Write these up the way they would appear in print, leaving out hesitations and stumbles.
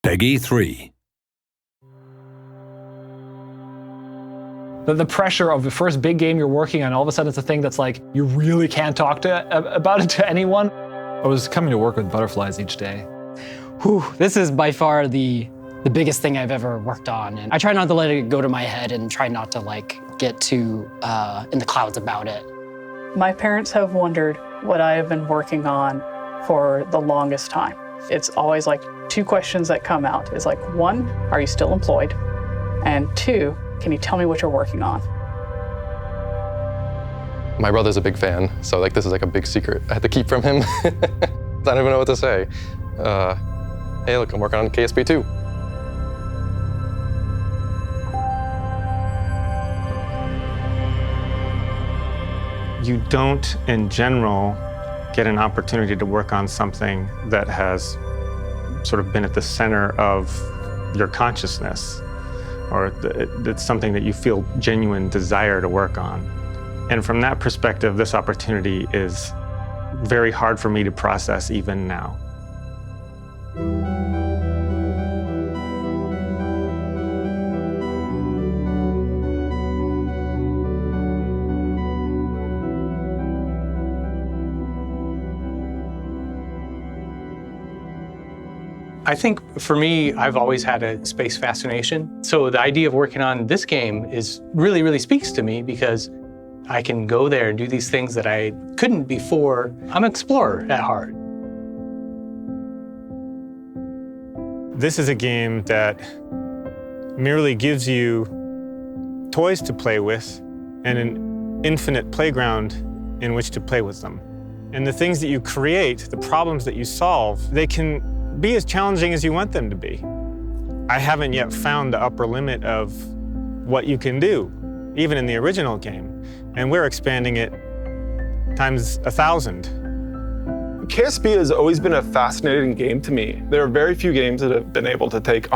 Peggy 3. The pressure of the first big game you're working on, all of a sudden it's a thing that's like, you really can't talk about it to anyone. I was coming to work with butterflies each day. Whew, this is by far the biggest thing I've ever worked on. And I try not to let it go to my head and try not to get too in the clouds about it. My parents have wondered what I have been working on for the longest time. It's always like two questions that come out. It's like, one, are you still employed? And two, can you tell me what you're working on? My brother's a big fan, so this is a big secret I had to keep from him. I don't even know what to say. Hey, look, I'm working on KSP 2. You don't, in general, get an opportunity to work on something that has sort of been at the center of your consciousness, or it's something that you feel genuine desire to work on. And from that perspective, this opportunity is very hard for me to process even now. I think for me, I've always had a space fascination. So the idea of working on this game really speaks to me because I can go there and do these things that I couldn't before. I'm an explorer at heart. This is a game that merely gives you toys to play with and an infinite playground in which to play with them. And the things that you create, the problems that you solve, they can be as challenging as you want them to be. I haven't yet found the upper limit of what you can do, even in the original game. And we're expanding it times 1,000. KSP has always been a fascinating game to me. There are very few games that have been able to take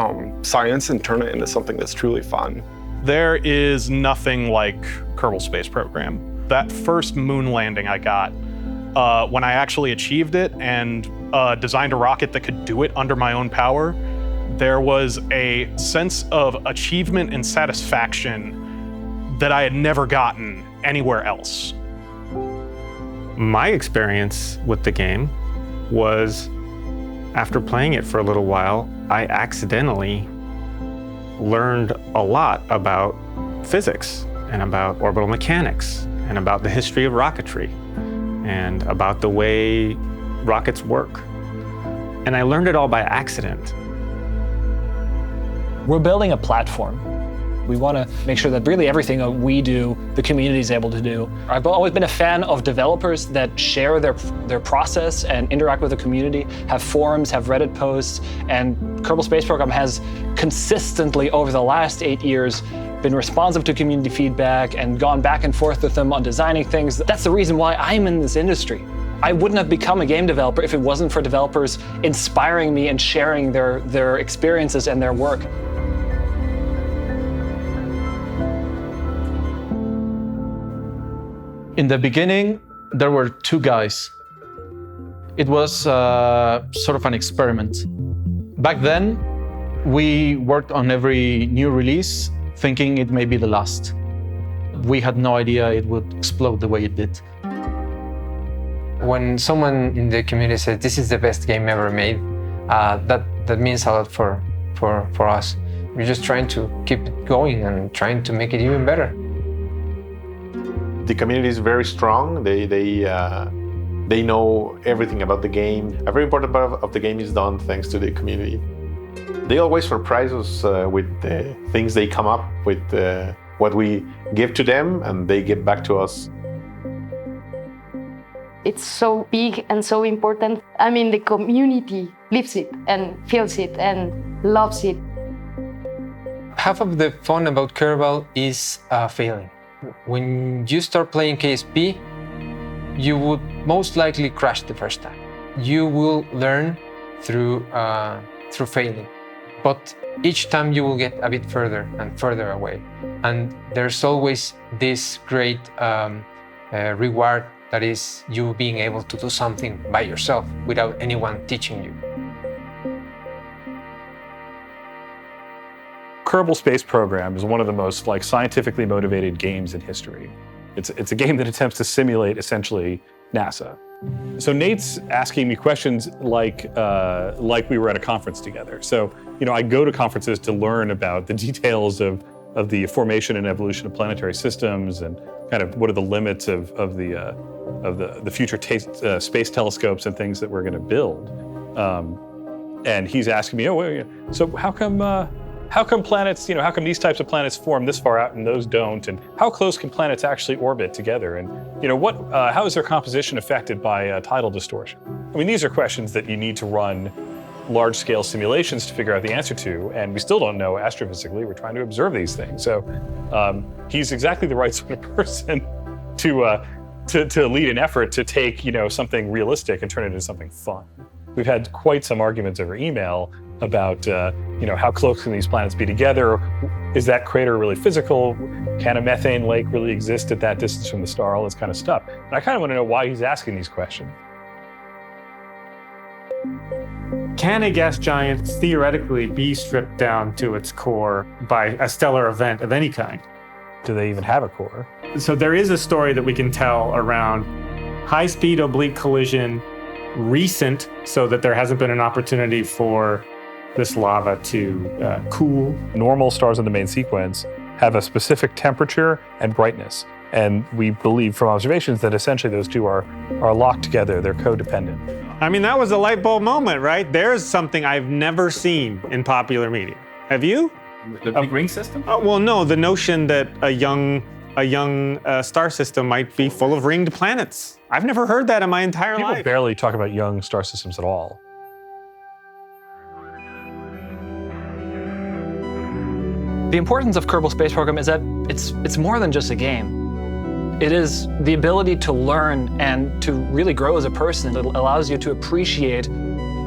science and turn it into something that's truly fun. There is nothing like Kerbal Space Program. That first moon landing I got, when I actually achieved it and designed a rocket that could do it under my own power, there was a sense of achievement and satisfaction that I had never gotten anywhere else. My experience with the game was, after playing it for a little while, I accidentally learned a lot about physics and about orbital mechanics and about the history of rocketry and about the way rockets work. And I learned it all by accident. We're building a platform. We want to make sure that really everything that we do, the community is able to do. I've always been a fan of developers that share their process and interact with the community, have forums, have Reddit posts, and Kerbal Space Program has consistently over the last 8 years been responsive to community feedback and gone back and forth with them on designing things. That's the reason why I'm in this industry. I wouldn't have become a game developer if it wasn't for developers inspiring me and sharing their experiences and their work. In the beginning, there were two guys. It was sort of an experiment. Back then, we worked on every new release, thinking it may be the last. We had no idea it would explode the way it did. When someone in the community says, this is the best game ever made, that means a lot for us. We're just trying to keep it going and trying to make it even better. The community is very strong. They know everything about the game. A very important part of the game is done thanks to the community. They always surprise us with the things they come up with, what we give to them, and they give back to us. It's so big and so important. I mean, the community lives it and feels it and loves it. Half of the fun about Kerbal is failing. When you start playing KSP, you would most likely crash the first time. You will learn through failing, but each time you will get a bit further and further away. And there's always this great reward that is you being able to do something by yourself without anyone teaching you. Kerbal Space Program is one of the most scientifically motivated games in history. It's a game that attempts to simulate essentially NASA. So Nate's asking me questions like we were at a conference together. So I go to conferences to learn about the details of the formation and evolution of planetary systems and kind of what are the limits of the future space telescopes and things that we're going to build. And he's asking me, so how come planets, how come these types of planets form this far out and those don't? And how close can planets actually orbit together? And how is their composition affected by tidal distortion? I mean, these are questions that you need to run large-scale simulations to figure out the answer to, and we still don't know astrophysically. We're trying to observe these things. So he's exactly the right sort of person to lead an effort to take something realistic and turn it into something fun. We've had quite some arguments over email about how close can these planets be together? Is that crater really physical? Can a methane lake really exist at that distance from the star? All this kind of stuff. And I kind of want to know why he's asking these questions. Can a gas giant theoretically be stripped down to its core by a stellar event of any kind? Do they even have a core? So there is a story that we can tell around high-speed oblique collision, recent, so that there hasn't been an opportunity for this lava to cool. Normal stars in the main sequence have a specific temperature and brightness. And we believe from observations that essentially those two are locked together, they're codependent. I mean, that was a light bulb moment, right? There's something I've never seen in popular media. Have you? The big ring system? Well, no, the notion that a young star system might be full of ringed planets. I've never heard that in my entire life. People barely talk about young star systems at all. The importance of Kerbal Space Program is that it's more than just a game. It is the ability to learn and to really grow as a person. It allows you to appreciate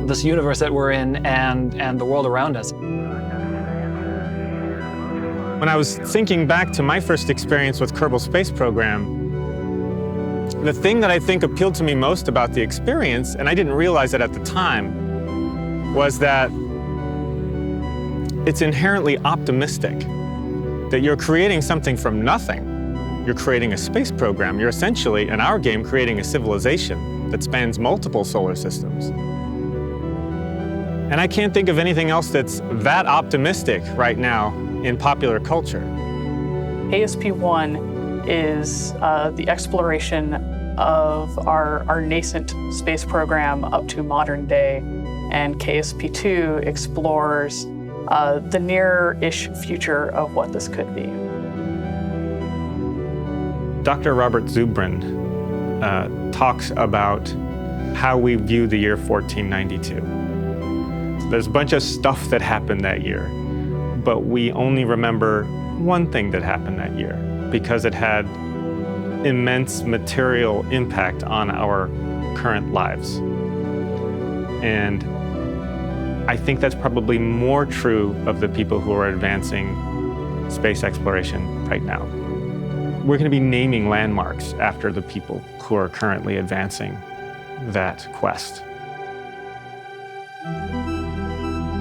this universe that we're in and the world around us. When I was thinking back to my first experience with Kerbal Space Program, the thing that I think appealed to me most about the experience, and I didn't realize it at the time, was that it's inherently optimistic, that you're creating something from nothing. You're creating a space program. You're essentially, in our game, creating a civilization that spans multiple solar systems. And I can't think of anything else that's that optimistic right now in popular culture. KSP-1 is the exploration of our nascent space program up to modern day, and KSP-2 explores the near-ish future of what this could be. Dr. Robert Zubrin talks about how we view the year 1492. There's a bunch of stuff that happened that year, but we only remember one thing that happened that year because it had immense material impact on our current lives. And I think that's probably more true of the people who are advancing space exploration right now. We're going to be naming landmarks after the people who are currently advancing that quest.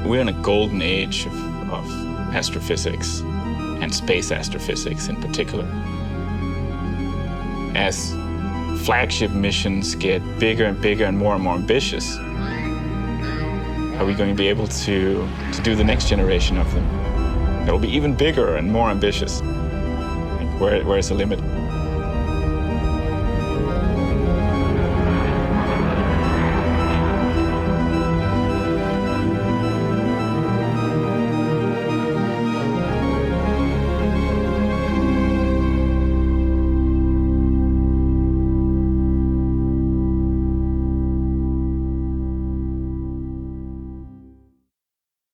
We're in a golden age of astrophysics and space astrophysics in particular. As flagship missions get bigger and bigger and more ambitious, are we going to be able to do the next generation of them? That will be even bigger and more ambitious. Where is the limit?